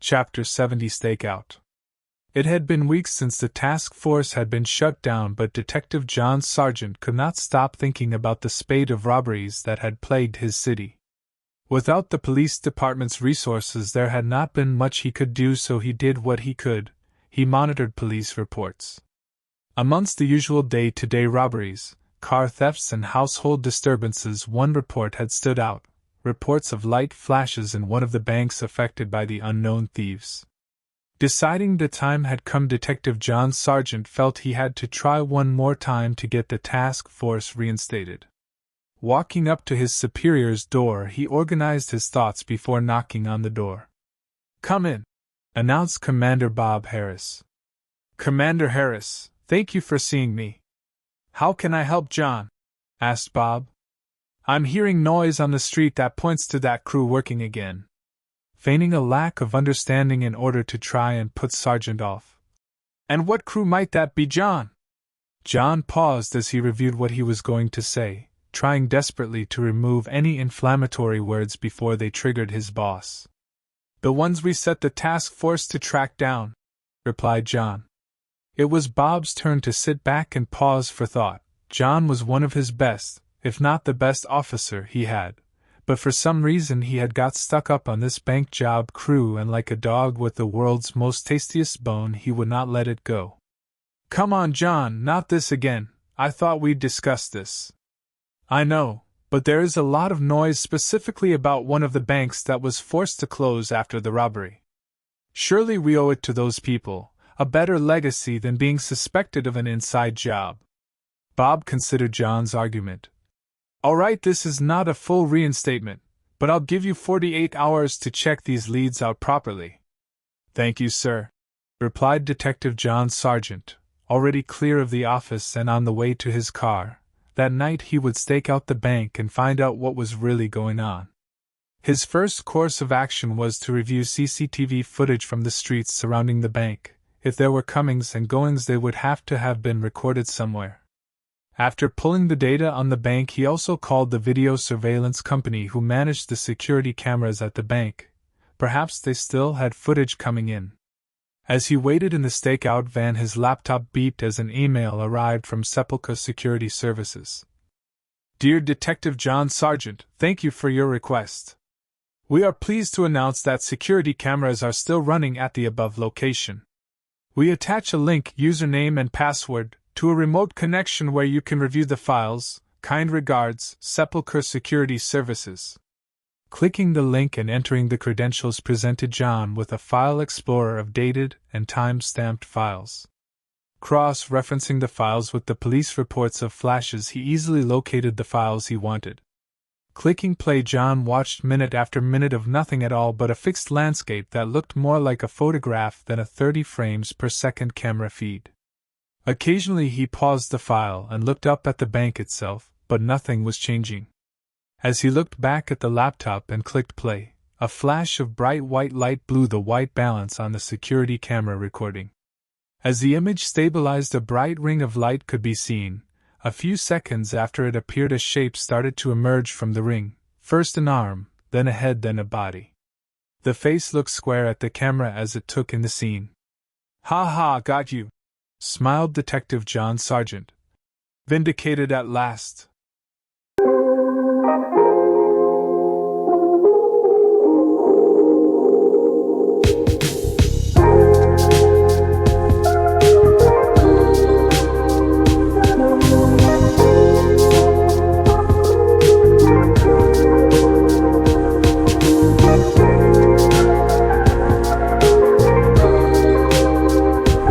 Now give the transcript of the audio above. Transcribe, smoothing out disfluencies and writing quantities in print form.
Chapter 70 Stakeout. It had been weeks since the task force had been shut down, but Detective John Sargent could not stop thinking about the spate of robberies that had plagued his city. Without the police department's resources, there had not been much he could do, so he did what he could. He monitored police reports. Amongst the usual day-to-day robberies, car thefts, and household disturbances, one report had stood out: reports of light flashes in one of the banks affected by the unknown thieves. Deciding the time had come, Detective John Sargent felt he had to try one more time to get the task force reinstated. Walking up to his superior's door, he organized his thoughts before knocking on the door. "Come in," announced Commander Bob Harris. "Commander Harris, thank you for seeing me. How can I help, John?" asked Bob. "I'm hearing noise on the street that points to that crew working again." Feigning a lack of understanding in order to try and put Sargent off. "And what crew might that be, John?" John paused as he reviewed what he was going to say, trying desperately to remove any inflammatory words before they triggered his boss. "The ones we set the task force to track down," replied John. It was Bob's turn to sit back and pause for thought. John was one of his best, if not the best officer he had, but for some reason he had got stuck up on this bank job crew, and like a dog with the world's most tastiest bone, he would not let it go. "Come on, John, not this again. I thought we'd discussed this." "I know, but there is a lot of noise specifically about one of the banks that was forced to close after the robbery. Surely we owe it to those people a better legacy than being suspected of an inside job." Bob considered John's argument. "All right, this is not a full reinstatement, but I'll give you 48 hours to check these leads out properly." "Thank you, sir," replied Detective John Sargent, already clear of the office and on the way to his car. That night he would stake out the bank and find out what was really going on. His first course of action was to review CCTV footage from the streets surrounding the bank. If there were comings and goings, they would have been recorded somewhere. After pulling the data on the bank, he also called the video surveillance company who managed the security cameras at the bank. Perhaps they still had footage coming in. As he waited in the stakeout van, his laptop beeped as an email arrived from Sepulchre Security Services. "Dear Detective John Sargent, thank you for your request. We are pleased to announce that security cameras are still running at the above location. We attach a link, username and password, to a remote connection where you can review the files. Kind regards, Sepulchre Security Services." Clicking the link and entering the credentials presented John with a file explorer of dated and time-stamped files. Cross-referencing the files with the police reports of flashes, he easily located the files he wanted. Clicking play, John watched minute after minute of nothing at all but a fixed landscape that looked more like a photograph than a 30 frames per second camera feed. Occasionally he paused the file and looked up at the bank itself, but nothing was changing. As he looked back at the laptop and clicked play, a flash of bright white light blew the white balance on the security camera recording. As the image stabilized, a bright ring of light could be seen. A few seconds after it appeared, a shape started to emerge from the ring, first an arm, then a head, then a body. The face looked square at the camera as it took in the scene. "Ha ha, got you," smiled Detective John Sargent. "Vindicated at last."